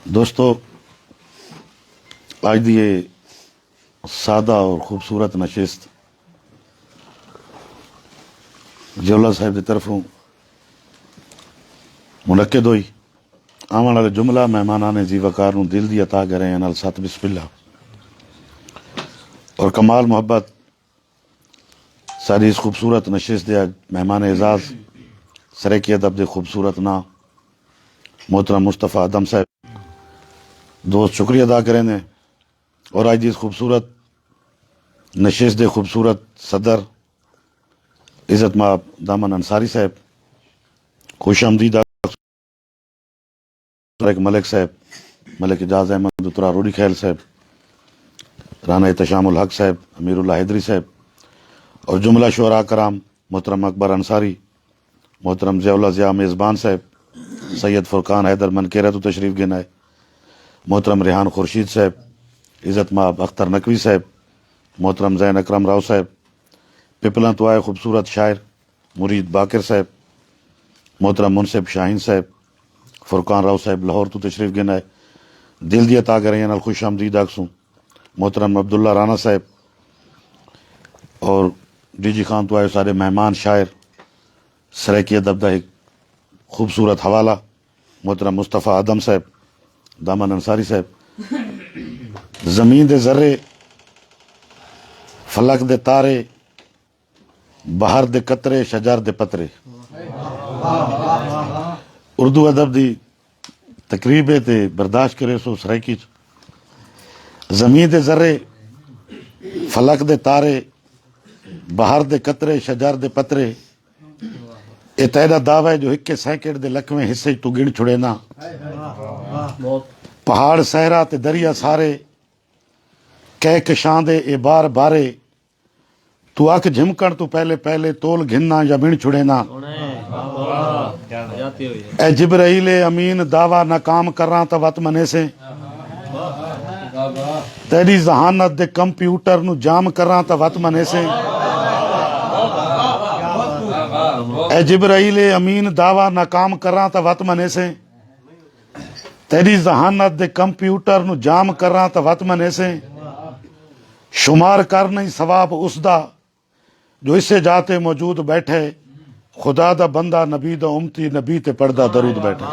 دوستو، آج دی یہ سادہ اور خوبصورت نشست جولا صاحب کی طرفوں منعقد ہوئی. آمن والے جملہ مہمانان جی وقار نو دل دی عطا کرے ہیں نال سات بسم اللہ اور کمال محبت. ساری اس خوبصورت نشست دے مہمان اعزاز سرکی ادب دے خوبصورت نا محترم مصطفیٰ آدم صاحب دوست شکریہ ادا کریں نے. اور آج اس خوبصورت نشست دے خوبصورت صدر عزت مآب دامن انصاری صاحب خوش آمدید. ملک صاحب ملک اجاز احمد اترا روڑی خیل صاحب رانا احتشام الحق صاحب امیر اللہ حیدری صاحب اور جملہ شعراء کرام محترم اکبر انصاری محترم ضیاء اللہ ضیاء میزبان صاحب سید فرقان حیدر منکیرہ تو تشریف گنائے محترم ریحان خورشید صاحب عزت مآب اختر نقوی صاحب محترم زین اکرم راؤ صاحب پپلاں تو آئے خوبصورت شاعر مرید باقر صاحب محترم منصف شاہین صاحب فرقان راؤ صاحب لاہور تو تشریف گنائے دل دی عطا کریں نال خوش آمدید آکسوں محترم عبداللہ رانا صاحب اور ڈی جی خان تو آئے سارے مہمان شاعر سرکی ادب دا ایک خوبصورت حوالہ محترم مصطفیٰ آدم صاحب دامن انصاری صاحب زمین دے ذرے فلک دے تارے بہر دے قطرے شجر دے پترے. اردو ادب دی تقریب ہے تے برداشت کرے سو سرائکی زمین دے ذرے فلک دے تارے بہر دے قطرے شجر دے پترے اے تیرا دعوی ہے جو ہکے سینکڑ دے لکھویں حصے تو گن چھڑے نا. پہاڑ صحرا تے دریا سارے کہہ کشاں دے اے بار بارے تو آکھ جھمکن تو پہلے پہلے تول گھننا یا بن چھڑے نا. اے جبرائیل امین دعویٰ ناکام کراں تا وط منے سے تیری ذہانت دے کمپیوٹر نو جام کراں تا وط منے سے. اے جبرائیل امین دعویٰ ناکام کراں تا وط منے سے تیری ذہانت دے کمپیوٹر نو جام کراں تا وط منے سے. شمار کر نہیں ثواب اس دا جو اسے جاتے موجود بیٹھے خدا دا بندہ نبی دا امتی نبی تے پڑھدا درود بیٹھے.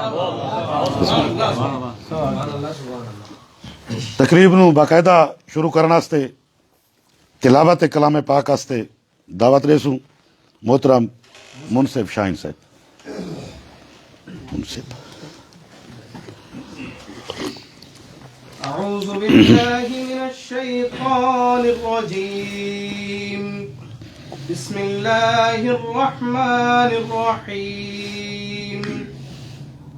تقریب نو باقاعدہ شروع کرنا ستے تلاوت کلام پاک استے دعوت ریسوں محترم منصف شاہین صاحب. منصف اعوذ باللہ من الشیطان الرجیم بسم اللہ الرحمن الرحیم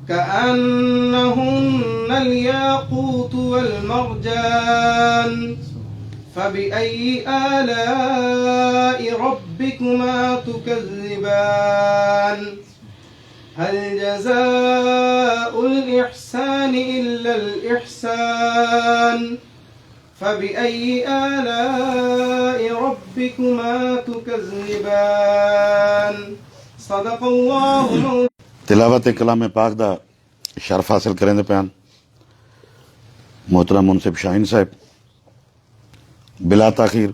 كأنهن الياقوت والمرجان فبأي آلاء ربكما تكذبان هل جزاء الإحسان إلا الإحسان فبأي آلاء ربكما تكذبان صدق الله مولانا. تلاوت کلام پاک دا شرف حاصل کریں دے پیان محترم منصف شاہین صاحب بلا تاخیر.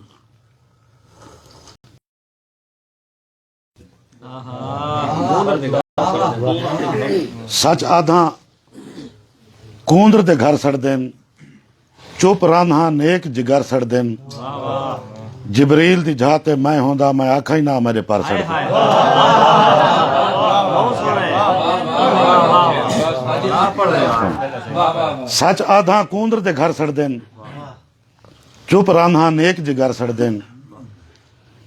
سچ آدھاں کوندر دے گھر سڑ دین چپ راندھاں نیک جگر سڑ دین جبریل دی جہاتے میں ہوندا میں آکھا ہی نہ میرے پار سڑ دین. سچ آدھاں کوندر دے گھر سڑ دین چپ راندھاں نیک جگر سڑ دین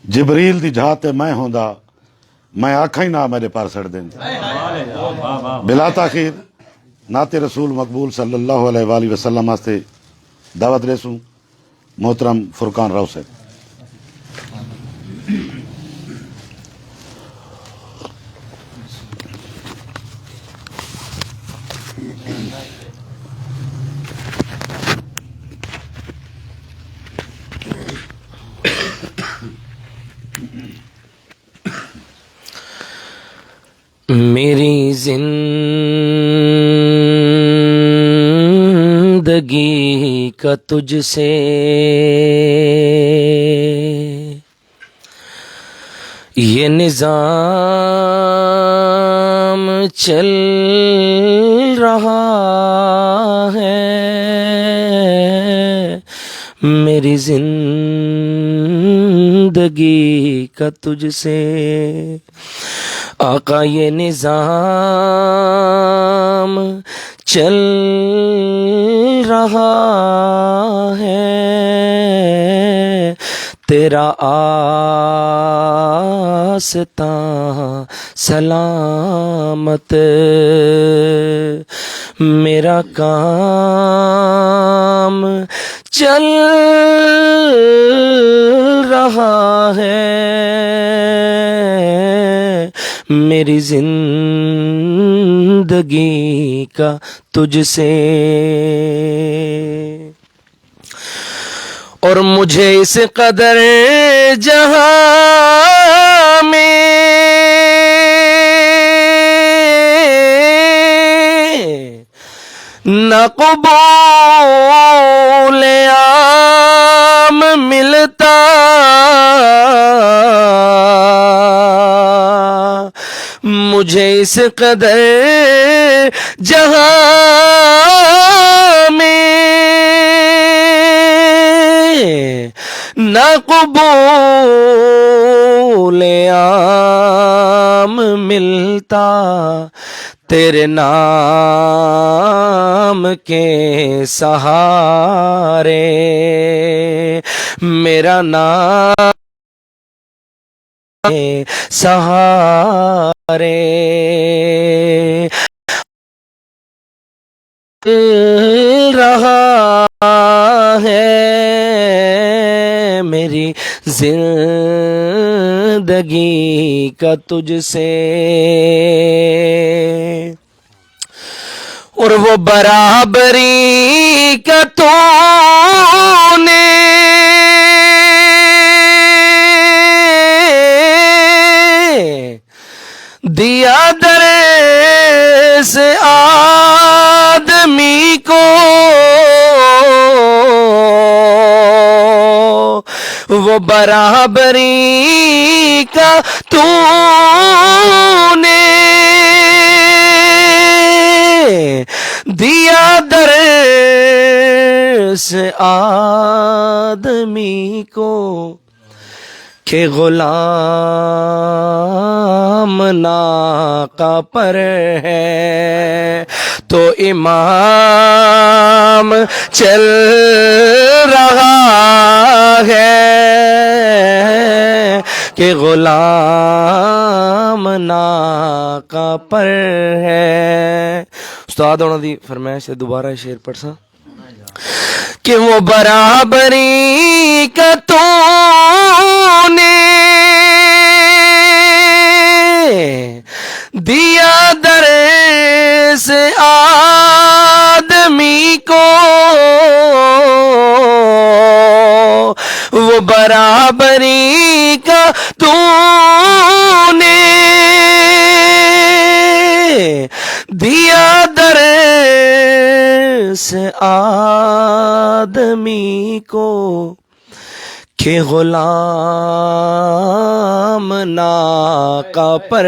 جبریل دی جہاتے میں ہوندا میں آکھا ہی نہ میرے پار سڑ دین. بلا تاخیر نعت رسول مقبول صلی اللہ علیہ وآلہ وسلم واسطے دعوت ریسوں محترم فرقان راؤ صاحب. میری زندگی کا تجھ سے یہ نظام چل رہا ہے، میری زندگی کا تجھ سے آقا یہ نظام چل رہا ہے، تیرا آستاں سلامت، میرا کام چل رہا ہے، میری زندگی کا تجھ سے، اور مجھے اس قدر جہاں میں نہ قبول عام ملتا، مجھے اس قدر جہاں میں نہ قبول عام ملتا، تیرے نام کے سہارے میرا نام سہارے رہا ہے، میری زندگی کا تجھ سے، اور وہ برابری کا تو نے دیا در سے آدمی کو، وہ برابری کا تو نے دیا در سے آدمی کو، کہ غلام ناقہ پر ہے تو امام چل رہا ہے، کہ غلام ناقہ پر ہے۔ استاد انہوں دی فرمائش سے دوبارہ شعر پڑھ سا کہ وہ برابری کا تو نے دیا در سے آدمی کو، وہ برابری کا تو نے دیا در سے آدمی کو، کہ غلام ناقہ پر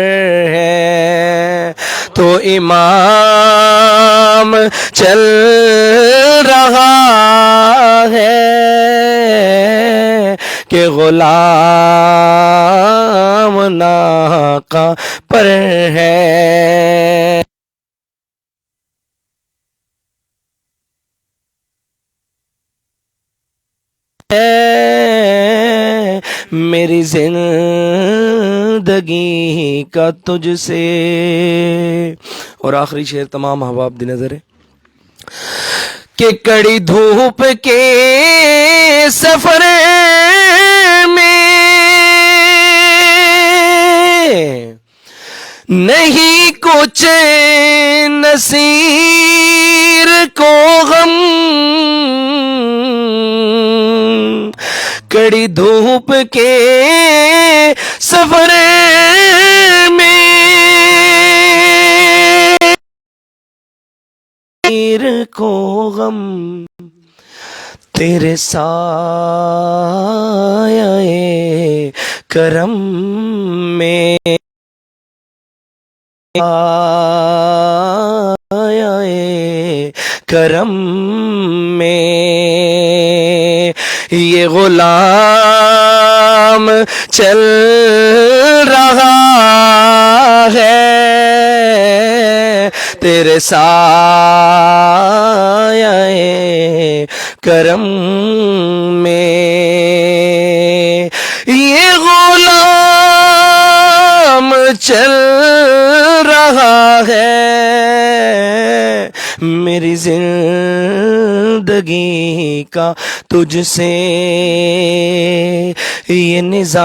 ہے تو امام چل رہا ہے، کہ غلام ناقہ پر ہے۔ میری زندگی کا تجھ سے، اور آخری شعر تمام احباب دی نظر ہے کہ کڑی دھوپ کے سفر میں نہیں کچھ نصیر کو غم، کڑی دھوپ کے سفر میں نصیر کو غم، تیرے سایہ کرم میں سایہ کرم میں یہ غلام چل رہا ہے تیرے سایہ کرم میں یہ غلام چل رہا ہے میری زندگی کا تجھ سے یہ نظام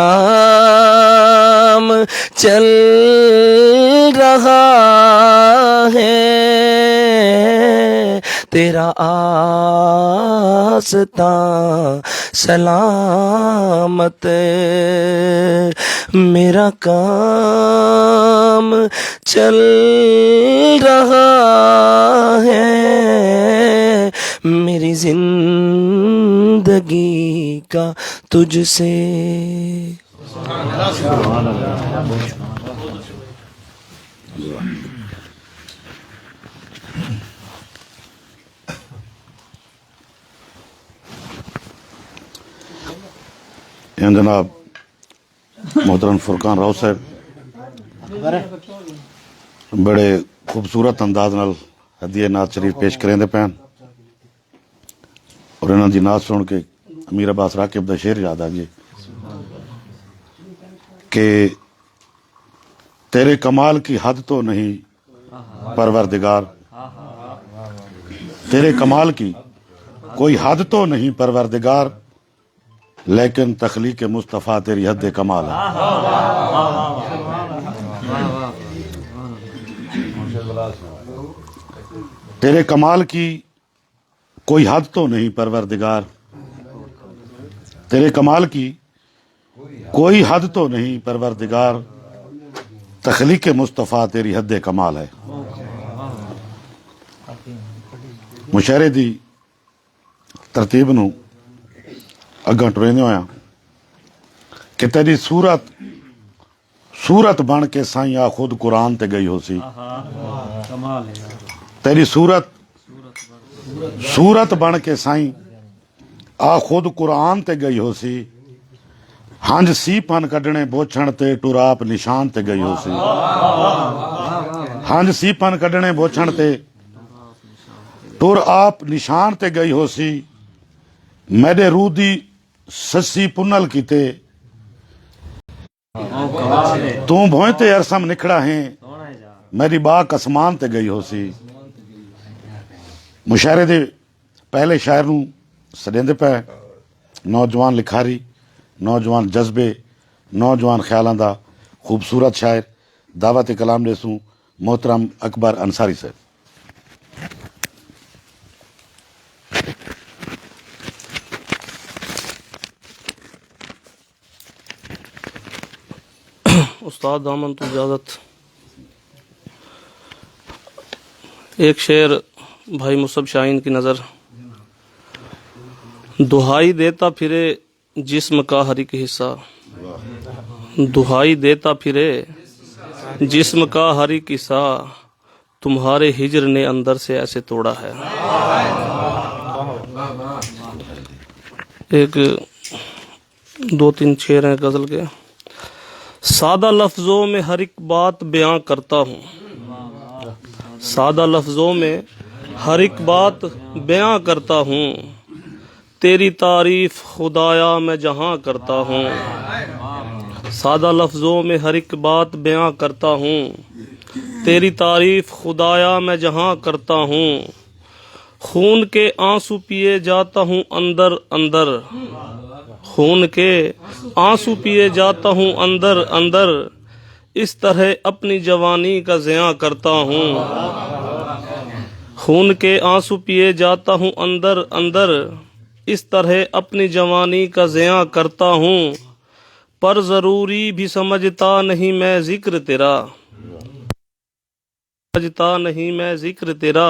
چل رہا ہے تیرا آستان سلامت میرا کام چل رہا ہے میری زندگی کا تجھ سے جناب محترم فرقان راؤ صاحب بڑے خوبصورت انداز نال ہدیہ نعت شریف پیش کریں دے پین اور انہوں دی نعت سن کے امیر عباس راکب دا شعر یاد آ گئے کہ تیرے کمال کی حد تو نہیں پروردگار تیرے کمال کی کوئی حد تو نہیں پروردگار لیکن تخلیق مصطفیٰ تیری حد کمال ہے تیرے کمال کی کوئی حد تو نہیں پروردگار تیرے کمال کی کوئی حد تو نہیں پروردگار تخلیق مصطفیٰ تیری حد کمال ہے مشاعرے دی ترتیب نو اگاں ٹریندے ہویا کہ تیری صورت بن کے سائیں آ خود قرآن تے گئی ہو سی تیری صورت بن کے سائیں آ خود قرآن تے گئی ہو سی ہنج سی پن کڈنے بوچھن تے ٹراپ نشان تے گئی ہو سی ہنج سی پن کڈنے بوچھن تے ٹر آپ نشان تے گئی ہو سی میرے روح دی سسی پنل کیتے تو بھوئیں تے ارسم نکھڑا ہیں میری باک اسمان تے گئی ہو سی مشاعرے دے پہلے شاعر نوں سڈیندے پے نوجوان لکھاری نوجوان جذبے نوجوان خیالاں دا خوبصورت شاعر دعوت کلام دے سوں محترم اکبر انصاری صاحب استاد دامن تو اجازت ایک شعر بھائی مصعب شاہین کی نظر دہائی دیتا پھرے جسم کا ہر ایک حصہ دہائی دیتا پھرے جسم کا ہر ایک حصہ تمہارے ہجر نے اندر سے ایسے توڑا ہے ایک دو تین شعر ہیں غزل کے سادہ لفظوں میں ہر ایک بات بیان کرتا ہوں سادہ لفظوں میں ہر ایک بات بیان کرتا ہوں تیری تعریف خدایا میں جہاں کرتا ہوں سادہ لفظوں میں ہر ایک بات بیان کرتا ہوں تیری تعریف خدایا میں جہاں کرتا ہوں خون کے آنسو پیے جاتا ہوں اندر اندر خون کے آنسو پیے جاتا ہوں اندر اندر اس طرح اپنی جوانی کا زیاں کرتا ہوں خون کے آنسو پیے جاتا ہوں اندر اندر اس طرح اپنی جوانی کا زیاں کرتا ہوں پر ضروری بھی سمجھتا نہیں میں ذکر تیرا سمجھتا نہیں میں ذکر تیرا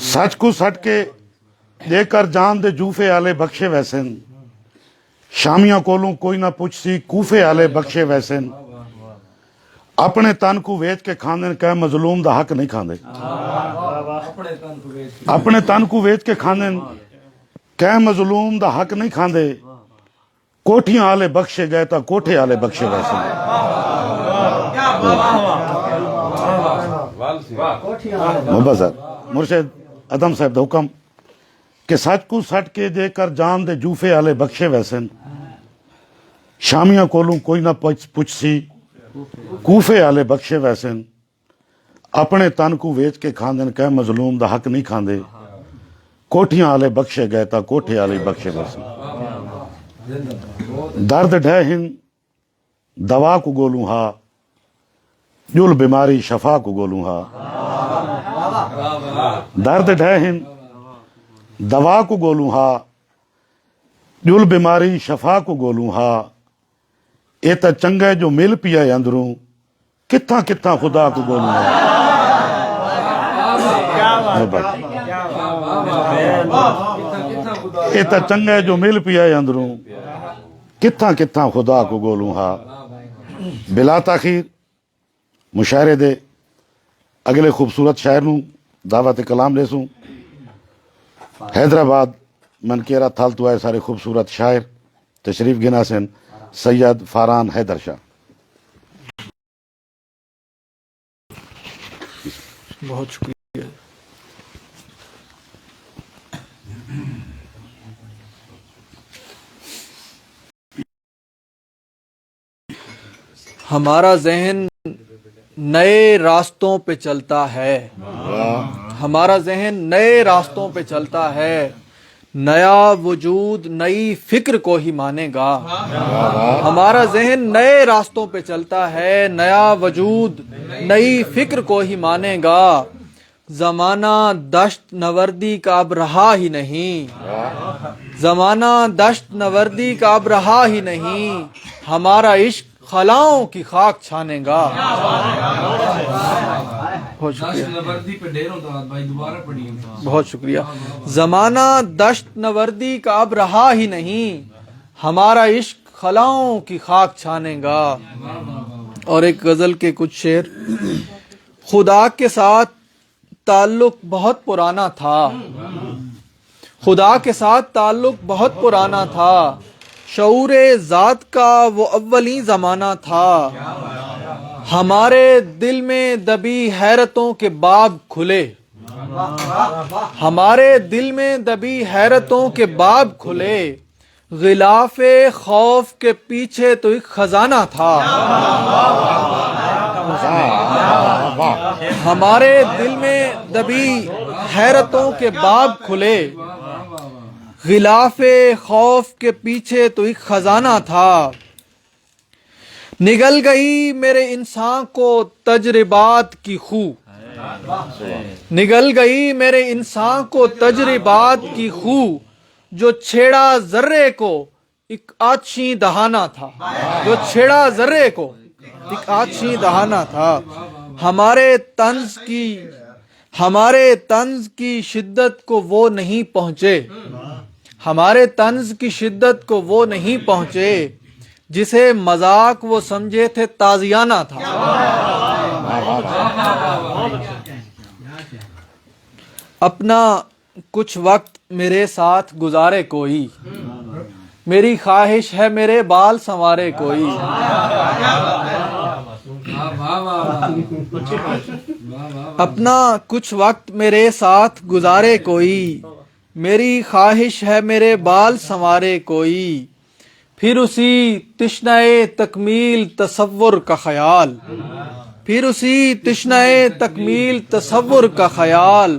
سچ کو سٹ کے دے کر جان دے جوفے آلے بخشے ویسن شامیاں کولوں کوئی نہ پوچھ سی کوفے آلے بخشے ویسن اپنے تن کو ویچ کے کھاندے کہ مظلوم دا حق نہیں کھاندے اپنے تن کو ویچ کے کھاندے کہ مظلوم دا حق نہیں کھاندے کوٹھیاں آلے بخشے گئے تا کوٹھے آلے بخشے ویسن محبت صاحب مرشد ادم صاحب دا حکم کہ سچ کو سٹ کے دے کر جان دے جوفے آلے بخشے ویسن شامیاں کولوں کوئی نہ پوچھ سی کوفے آلے بخشے ویسن اپنے تن کو ویچ کے کھاندن کہ مظلوم دا حق نہیں کھاندے کوٹھیاں آلے بخشے گئے تا کوٹھے آلے بخشے ویسن درد ڈھے ہن دوا کو گولوں ہا جل بیماری شفا کو گولوں ہا درد ڈھے ہن دوا کو گولوں ہا جل بیماری شفا کو گولوں ہا اے تا چنگے جو مل پیا اندروں کتھاں کتھاں خدا کو گولوں ہا اے تا چنگے جو مل پیا اندروں کتھاں کتھاں خدا کو گولوں ہا بلا تاخیر مشاعرے دے اگلے خوبصورت شاعر نوں دعوت کلام لے سوں حیدرآباد منکیرا تھال تو آئے سارے خوبصورت شاعر تشریف گنا سن سید فاران حیدر شاہ بہت شکریہ ہمارا ذہن نئے راستوں پہ چلتا ہے ہمارا ذہن نئے راستوں پہ چلتا ہے نیا وجود نئی فکر کو ہی مانے گا ہمارا ذہن نئے راستوں پہ چلتا ہے نیا وجود نئی فکر کو ہی مانے گا زمانہ دشت نوردی کا اب رہا ہی نہیں زمانہ دشت نوردی کا اب رہا ہی نہیں ہمارا عشق خلاؤں کی خاک چھانے گا بہت شکریہ بہت شکریہ زمانہ دشت نوردی کا اب رہا ہی نہیں ہمارا عشق خلاؤں کی خاک چھانے گا اور ایک غزل کے کچھ شعر خدا کے ساتھ تعلق بہت پرانا تھا خدا کے ساتھ تعلق بہت پرانا تھا شعور ذات کا وہ اولین زمانہ تھا ہمارے دل میں دبی حیرتوں کے باب کھلے ہمارے دل میں دبی حیرتوں کے باب کھلے غلاف خوف کے پیچھے تو ایک خزانہ تھا ہمارے دل میں دبی حیرتوں کے باب کھلے غلاف خوف کے پیچھے تو ایک خزانہ تھا نگل گئی میرے انسان کو تجربات کی خو نگل گئی میرے انسان کو تجربات کی خو جو چھیڑا ذرے کو ایک آتشی دہانہ تھا جو چھیڑا ذرے کو ایک آتشی دہانہ تھا ہمارے طنز کی شدت کو وہ نہیں پہنچے ہمارے طنز کی شدت کو وہ نہیں پہنچے جسے مذاق وہ سمجھے تھے تازیانہ تھا اپنا کچھ وقت میرے ساتھ گزارے کوئی میری خواہش ہے میرے بال سنوارے کوئی اپنا کچھ وقت میرے ساتھ گزارے کوئی میری خواہش ہے میرے بال سنوارے کوئی پھر اسی تشنۂ تکمیل تصور کا خیال پھر اسی تشنۂ تکمیل تصور کا خیال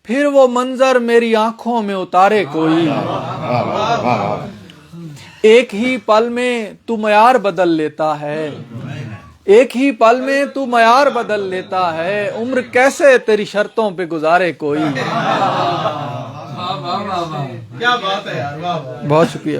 پھر وہ منظر میری آنکھوں میں اتارے کوئی ایک ہی پل میں تو معیار بدل لیتا ہے ایک ہی پل میں تو معیار بدل لیتا ہے عمر کیسے تیری شرطوں پہ گزارے کوئی کیا بات ہے یار، واہ واہ۔ بہت شکریہ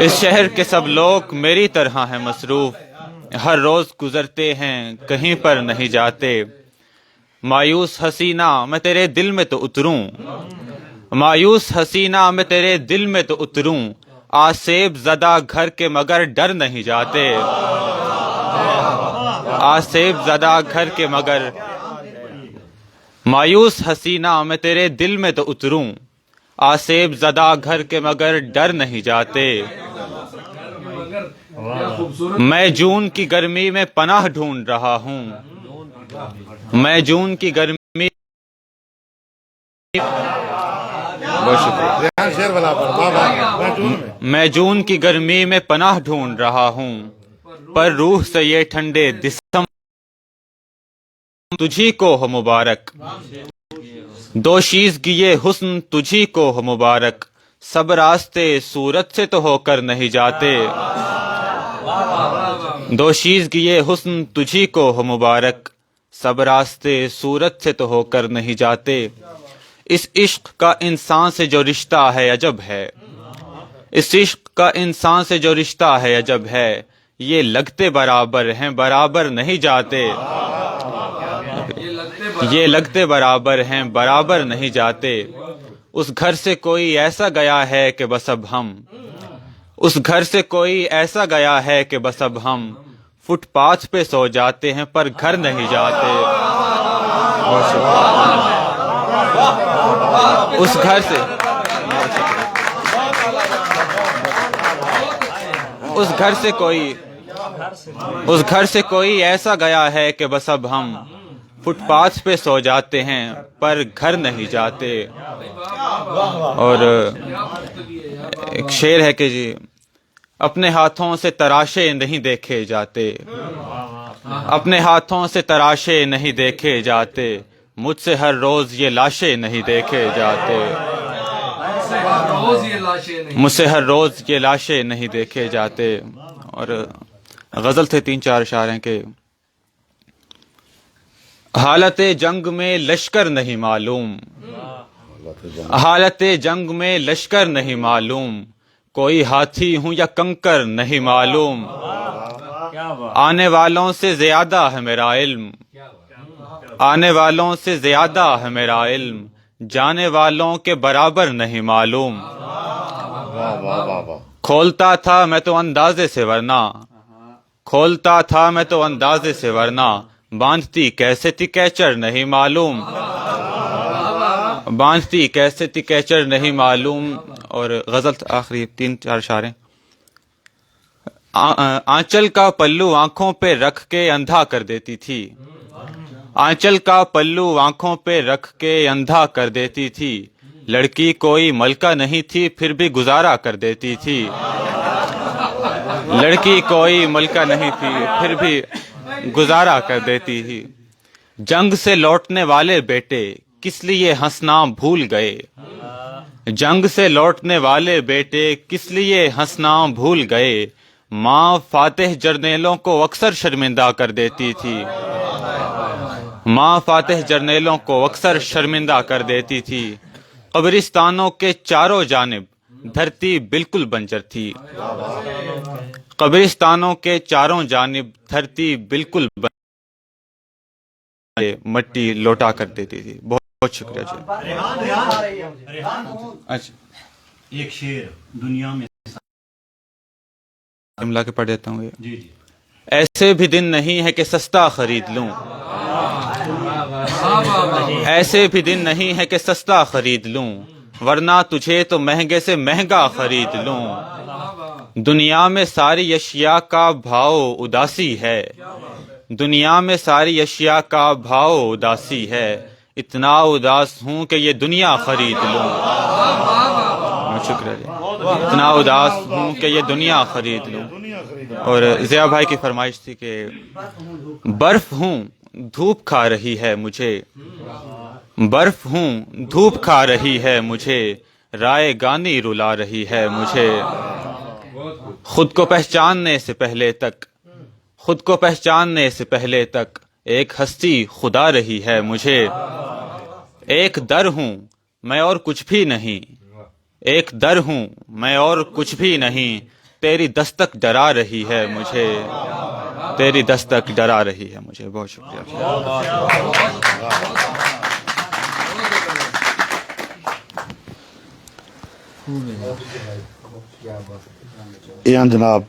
اس شہر کے سب لوگ میری طرح ہیں مصروف، ہر روز گزرتے ہیں کہیں پر نہیں جاتے۔ مایوس حسینہ میں تیرے دل میں تو اتروں، مایوس حسینہ میں تیرے دل میں تو اتروں، آسیب زدہ گھر کے مگر ڈر نہیں جاتے، آسیب زدہ گھر کے مگر۔ مایوس حسینہ میں تیرے دل میں تو اتروں، آسیب زدہ گھر کے مگر ڈر نہیں جاتے۔ میں جون کی گرمی میں پناہ ڈھونڈ رہا ہوں، میں جون کی گرمی، بہت شکریہ، میں جون کی گرمی میں پناہ ڈھونڈ رہا ہوں، پر روح سے یہ ٹھنڈے دسم تجھی کو ہو مبارک، دوشیزگی یہ حسن تجھی کو ہو مبارک، سب راستے صورت سے تو ہو کر نہیں جاتے، دوشیزگی یہ حسن تجھی کو ہو مبارک، سب راستے صورت سے تو ہو کر نہیں جاتے۔ اس عشق کا انسان سے جو رشتہ ہے عجب ہے، اس عشق کا انسان سے جو رشتہ ہے عجب ہے، یہ لگتے برابر ہیں برابر نہیں جاتے، یہ لگتے برابر ہیں برابر نہیں جاتے۔ اس گھر سے کوئی ایسا گیا ہے کہ بس اب ہم، اس گھر سے کوئی ایسا گیا ہے کہ بس اب ہم فٹ پاتھ پہ سو جاتے ہیں پر گھر نہیں جاتے۔ اس گھر سے، اس گھر سے کوئی، اس گھر سے کوئی ایسا گیا ہے کہ بس اب ہم فٹ پاتھ پہ سو جاتے ہیں پر گھر نہیں جاتے۔ اور ایک شعر ہے کہ جی، اپنے ہاتھوں سے تراشے نہیں دیکھے جاتے، اپنے ہاتھوں سے تراشے نہیں دیکھے جاتے، مجھ سے ہر روز یہ لاشیں نہیں دیکھے جاتے، مجھ سے ہر روز یہ لاشیں نہیں دیکھے جاتے۔ اور غزل تھے 3-4 اشعار ہیں کہ حالت جنگ میں لشکر نہیں معلوم، حالت جنگ میں لشکر نہیں معلوم، کوئی ہاتھی ہوں یا کنکر نہیں معلوم، آنے والوں سے زیادہ ہے میرا علم، آنے والوں سے زیادہ ہے میرا علم، جانے والوں کے برابر نہیں معلوم، کھولتا تھا میں تو اندازے سے ورنہ، کھولتا تھا میں تو اندازے سے ورنہ، باندھتی کیسے تھی کیچر نہیں معلوم، باندھتی کیسے تھی کیچر نہیں معلوم۔ اور غزل آخری 3-4 اشعار ہیں۔ آنچل کا پلو آنکھوں پہ رکھ کے اندھا کر دیتی تھی، آنچل کا پلو آنکھوں پہ رکھ کے اندھا کر دیتی تھی، لڑکی کوئی ملکہ نہیں تھی پھر بھی گزارا کر دیتی تھی، لڑکی کوئی ملکہ نہیں تھی پھر بھی گزارا کر دیتی تھی۔ جنگ سے لوٹنے والے بیٹے کس لیے ہنسنا بھول گئے، جنگ سے لوٹنے والے بیٹے کس لیے ہنسنا بھول گئے، ماں فاتح جرنیلوں کو اکثر شرمندہ کر دیتی تھی، ماں فاتح جرنیلوں کو اکثر شرمندہ کر دیتی تھی، قبرستانوں کے چاروں جانب دھرتی بالکل بنجر تھی، قبرستانوں کے چاروں جانب دھرتی بالکل مٹی لوٹا کر دیتی تھی۔ بہت بہت شکریہ جی۔ اچھا ایک شعر دنیا میں املا کے پڑھ دیتا ہوں یہ۔ ایسے بھی دن نہیں ہے کہ سستا خرید لوں، ایسے بھی دن نہیں ہے کہ سستا خرید لوں، ورنہ تجھے تو مہنگے سے مہنگا خرید لوں، دنیا میں ساری اشیاء کا بھاؤ اداسی ہے، دنیا میں ساری اشیاء کا بھاؤ اداسی ہے، اتنا اداس ہوں کہ یہ دنیا خرید لوں، شکریہ جی، اتنا اداس ہوں کہ یہ دنیا خرید لوں۔ اور ضیاء بھائی کی فرمائش تھی کہ برف ہوں دھوپ کھا رہی ہے مجھے، برف ہوں دھوپ کھا رہی ہے مجھے، رائے گانی رلا رہی ہے مجھے، خود کو پہچاننے سے پہلے تک، خود کو پہچاننے سے پہلے تک ایک ہستی خدا رہی ہے مجھے، ایک در ہوں میں اور کچھ بھی نہیں، ایک در ہوں میں اور کچھ بھی نہیں، تیری دستک ڈرا رہی ہے مجھے، تیری دستک ڈرا رہی ہے مجھے. بہت شکریہ. یہ جناب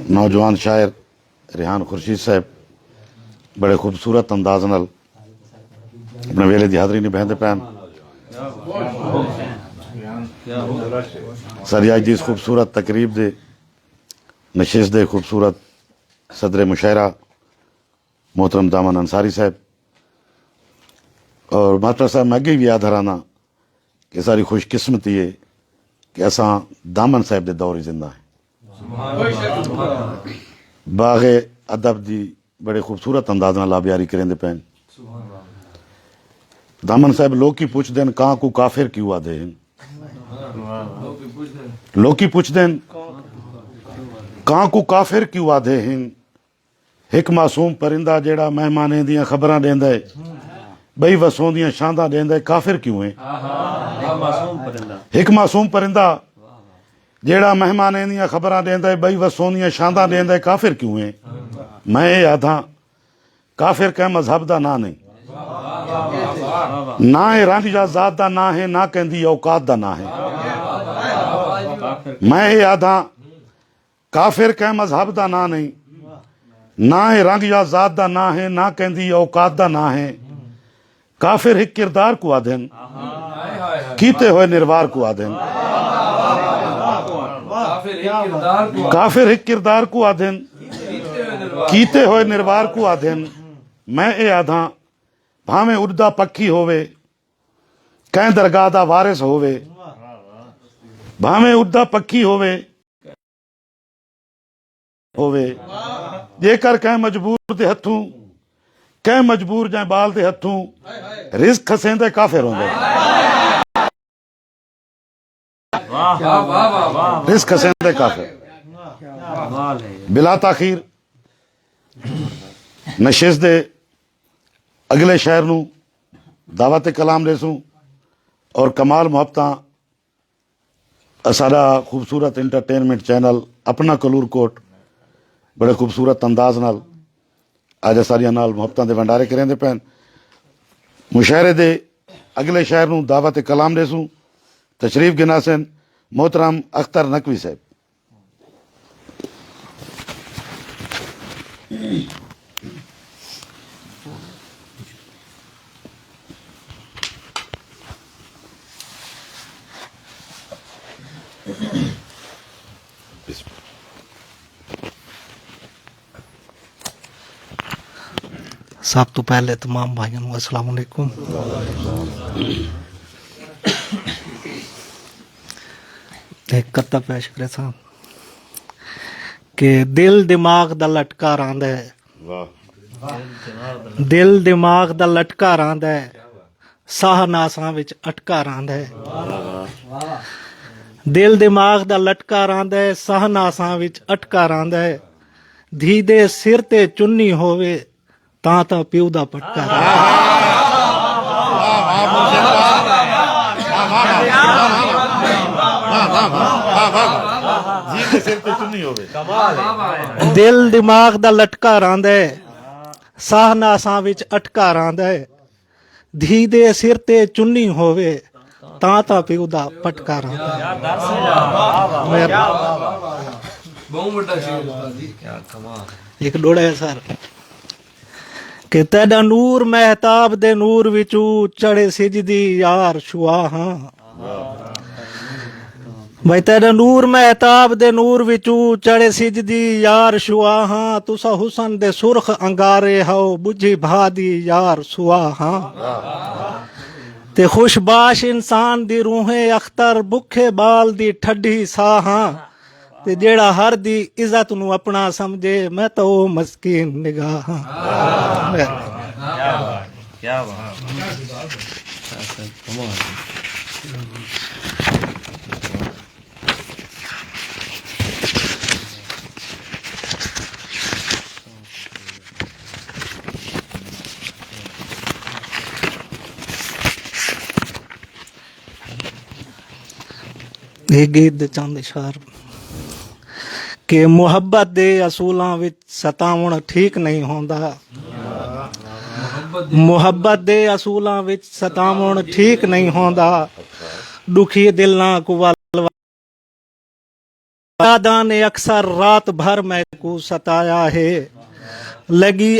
نوجوان شاعر ریحان خورشید صاحب بڑے خوبصورت انداز نال اپنے ویلے دی حاضری نبھاندے پین. ساری اج دی اس خوبصورت تقریب دے نشست دے خوبصورت صدر مشاعرہ محترم دامن انصاری صاحب اور ماسٹر صاحب میں اگے بھی یاد ہرانا کہ ساری خوش قسمتی ہے کہ اساں دامن صاحب دے دور زندہ ہیں. باغ ادب دی بڑے خوبصورت انداز نال آبیاری کریں دے پین. دامن صاحب لوگ کی پوچھ دین کہاں کو کافر کیوں آدھے ہیں، لوگ کی پوچھ دین کہاں کو کافر کیوں آدھے ہیں. ایک معصوم پرندہ جیڑا مہمانیں دیاں خبراں دیندا ہے، بئی وسوں دیاں شانداں دیندا ہے، کافر کیوں ہے. ایک معصوم پرندہ جیڑا مہمانیں دیاں خبراں دیندا ہے، بئی وسوں دیاں شانداں دیندا ہے، کافر کیوں ہے. میں یہ آدھاں کافر کہ مذہب دا نہ نہیں، نہ ہے رنگ یا ذات دا نہ ہے، نہ کہندی اوقات دا نہ ہے. میں یہ آدھاں کافر کہ مذہب دا نہ نہیں، نہ ہے رنگ یا ذات دا نہ ہے، نہ کہندی اوقات دا نہ ہے. کافر ایک کردار کو آدھن، کیتے ہوئے نروار کو آدھن. کافر ایک کردار کو آدھن، کیتے ہوئے نروار کو آدھن. میں اے آدھاں بھاویں اڑدا پکھی ہووے، کہیں درگاہ دا وارث ہووے، بھاویں اڑدا پکھی ہووے جے کر کہیں مجبور دے ہتھوں، کہیں مجبور جائیں بال دے ہتھوں، رزق کھسیندے کافر ہوندے. رزق کھسیندے کافر. بلا تاخیر نشست دے اگلے شہر نو دعوت کلام ریسوں اور کمال محبتاں سارا خوبصورت انٹرٹینمنٹ چینل اپنا کلور کوٹ بڑے خوبصورت انداز نال آج ساریاں نال محبتاں دے بنڈارے کریں دے پین. مشاعرے دے اگلے شہر نو دعوت کلام ریسوں تشریف گنا سن محترم اختر نقوی صاحب. سب تو پہلے تمام بھائیوں کو السلام علیکم. ایک قطع پیش کرے صاحب کہ دل دماغ دا لٹکا راندا ہے، دل دماغ دا لٹکا راندا ہے، ساہ ناساں وچ اٹکا راندا ہے. دل دماغ دا لٹکا راندا ہے، ساہ ناساں وچ اٹکا راندا ہے. دھی دے سر تے چنی ہووے تاں پیو دا پٹکا راندا ہے. دل دماغ دا لٹکا راندا ہے، ساہ ناساں وچ اٹکا راندا ہے. دھی دے سر تے چنی ہووے تاں پیو دا پٹکا راندا ہے. ایک ڈوڑا ہے سر کہ تیڈا نور مہتاب دے نور وچوں چڑھے سجدی یار شوا ہاں. بھائی تیرا نور مہتاب دے نور وچوں چڑھے سجدی یار شوا ہاں. تسا حسن دے سرخ انگارے ہو بجھی بھا دی یار سوا ہاں. تے خوش باش انسان دی روحیں اختر بکھے بال دی ٹھڈی سا ہاں. تے جیڑا ہر دی عزت نو اپنا سمجھے میں تو مسکین نگاہ ہاں. کیا بات. ਇਹ ਗੀਤ ਦੇ ਚੰਦ ਇਸ਼ਾਰ ਕਿ ਮੁਹੱਬਤ ਦੇ ਅਸੂਲਾਂ ਵਿੱਚ ਸਤਾਵਣ ਠੀਕ ਨਹੀਂ ਹੁੰਦਾ। ਮੁਹੱਬਤ ਦੇ ਅਸੂਲਾਂ ਵਿੱਚ ਸਤਾਵਣ ਠੀਕ ਨਹੀਂ ਹੁੰਦਾ। ਦੁਖੀ ਦਿਲਾਂ ਕੋ ਯਾਦਾਂ ਨੇ ਅਕਸਰ ਰਾਤ ਭਰ ਮੈਨੂੰ ਸਤਾਇਆ ਹੈ। ਲੱਗੀ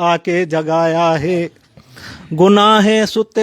ਆ ਕੇ ਜਗਾਇਆ ਹੈ। ਗੁਨਾਹ ਹੈ ਸੁੱਤੇ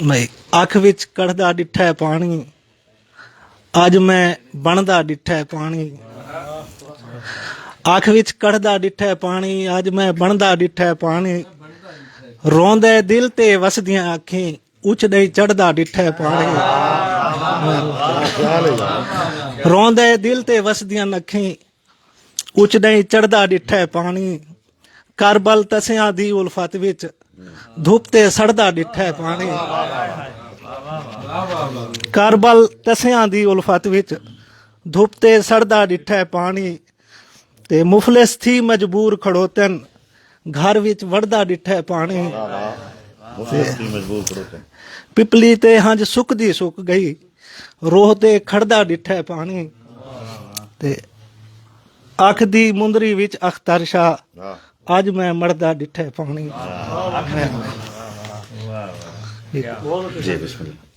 ਮੈਂ ਅੱਖ ਵਿੱਚ ਕੜਦਾ ਡਿੱਠਾ ਪਾਣੀ ਅੱਜ ਮੈਂ ਬਣਦਾ ਡਿੱਠਾ ਪਾਣੀ। ਅੱਖ ਵਿੱਚ ਕੜਦਾ ਡਿੱਠਾ ਪਾਣੀ ਅੱਜ ਮੈਂ ਬਣਦਾ ਡਿੱਠਾ ਪਾਣੀ। ਰੋਂਦੇ ਦਿਲ ਤੇ ਵਸਦੀਆਂ ਅੱਖੀਂ ਉੱਚ ਨਹੀਂ ਚੜਦਾ ਡਿੱਠਾ ਪਾਣੀ। ਰੋਂਦੇ ਦਿਲ ਤੇ ਵਸਦੀਆਂ ਅੱਖੀਂ ਉੱਚ ਨਹੀਂ ਚੜਦਾ ਡਿੱਠਾ ਪਾਣੀ। ਕਰਬਲ ਤਸਿਆਂ ਦੀ ਉਲਫਤ ਵਿੱਚ ਧੁੱਪ ਤੇ ਸੜਦਾ ਡਿੱਠਾ ਪਾਣੀ। ਕਰਬਲ ਤਸਿਆਂ ਦੀ ਉਲਫਤ ਵਿੱਚ ਧੁੱਪ ਤੇ ਸੜਦਾ ਡਿੱਠਾ ਪਾਣੀ। ਤੇ ਮੁਫਲਿਸ ਥੀ ਮਜਬੂਰ ਖੜੋਤਨ ਘਰ ਵਿੱਚ ਵੜਦਾ ਡਿੱਠਾ ਪਾਣੀ। ਪਿਪਲੀ ਤੇ ਹੰਝ ਸੁੱਕਦੀ ਸੁੱਕ ਗਈ ਰੋਹ ਤੇ ਖੜਦਾ ਡਿੱਠਾ ਪਾਣੀ। ਤੇ ਅੱਖ ਦੀ ਮੁੰਦਰੀ ਵਿੱਚ ਅਖਤਰ ਸ਼ਾਹ ਅੱਜ ਮੈਂ ਮਰਦਾ ਡਿੱਠਾ ਪਾਣੀ।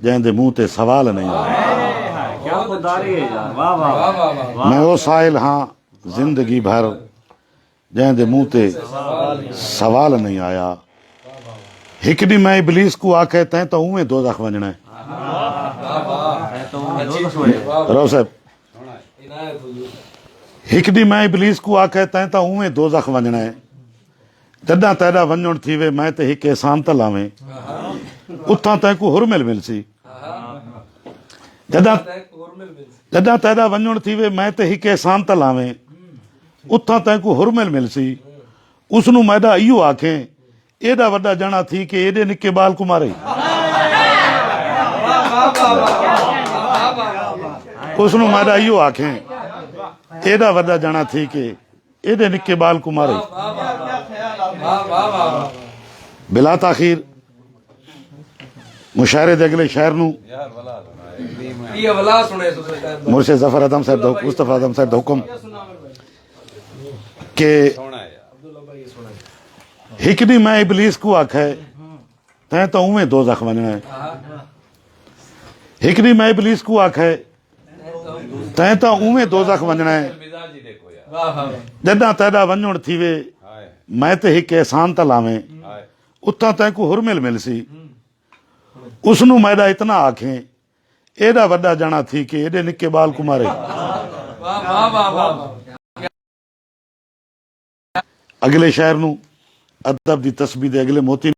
جن دے منہ تے سوال نہیں آیا کیا خودداری ہے یار، واہ واہ میں وہ سائل ہاں زندگی بھر جن دے منہ تے سوال نہیں آیا ایک ڈی میں ابلیس کو آکھے تیں تو اویں دوزخ ونجنا ہے رو صاحب ایک ڈی میں ابلیس کو آکھے تیں تو اویں دوزخ ونجنا ہے جڈاں تیڈا ونجن تھی وے میں تے ہک احسان تے لاویں اتھاں تیں کو ہرمل ملسی جڈاں تیڈا ونجن تھی وے میں تے ہک احسان تے لاویں اتھاں تیں کو ہرمل ملسی اس نو میڈا ایو آکھیں ایڈا وڈا جنا تھی کہ ایڈے نکے بال کو مارے اس نو میڈا ایو آکھیں ایڈا وڈا جنا تھی کہ ایڈے نکے بال کو مارے بلا تاخیر مشاعرے دے اگلے شاعر نو یہ اولا سنے مرشد ظفر ادم صاحب مصطفیٰ ادم صاحب دا حکم کہ ایک ڈی میں ابلیس کو آکھے تیں تو اویں دوزخ ونجنا ہے ایک ڈی میں ابلیس کو آکھے تیں تو اویں دوزخ ونجنا ہے جڈاں تیڈا ونجن تھی وے میں تے ہک احسان تے لاویں اتھاں تیں کو ہرمل ملسی اس نو میڈا اتنا آکھیں ایڈا وڈا جنا تھی کہ ایڈے نکے بال کو مارے اگلے شاعر نو ادب دی تسبیح دے اگلے موتی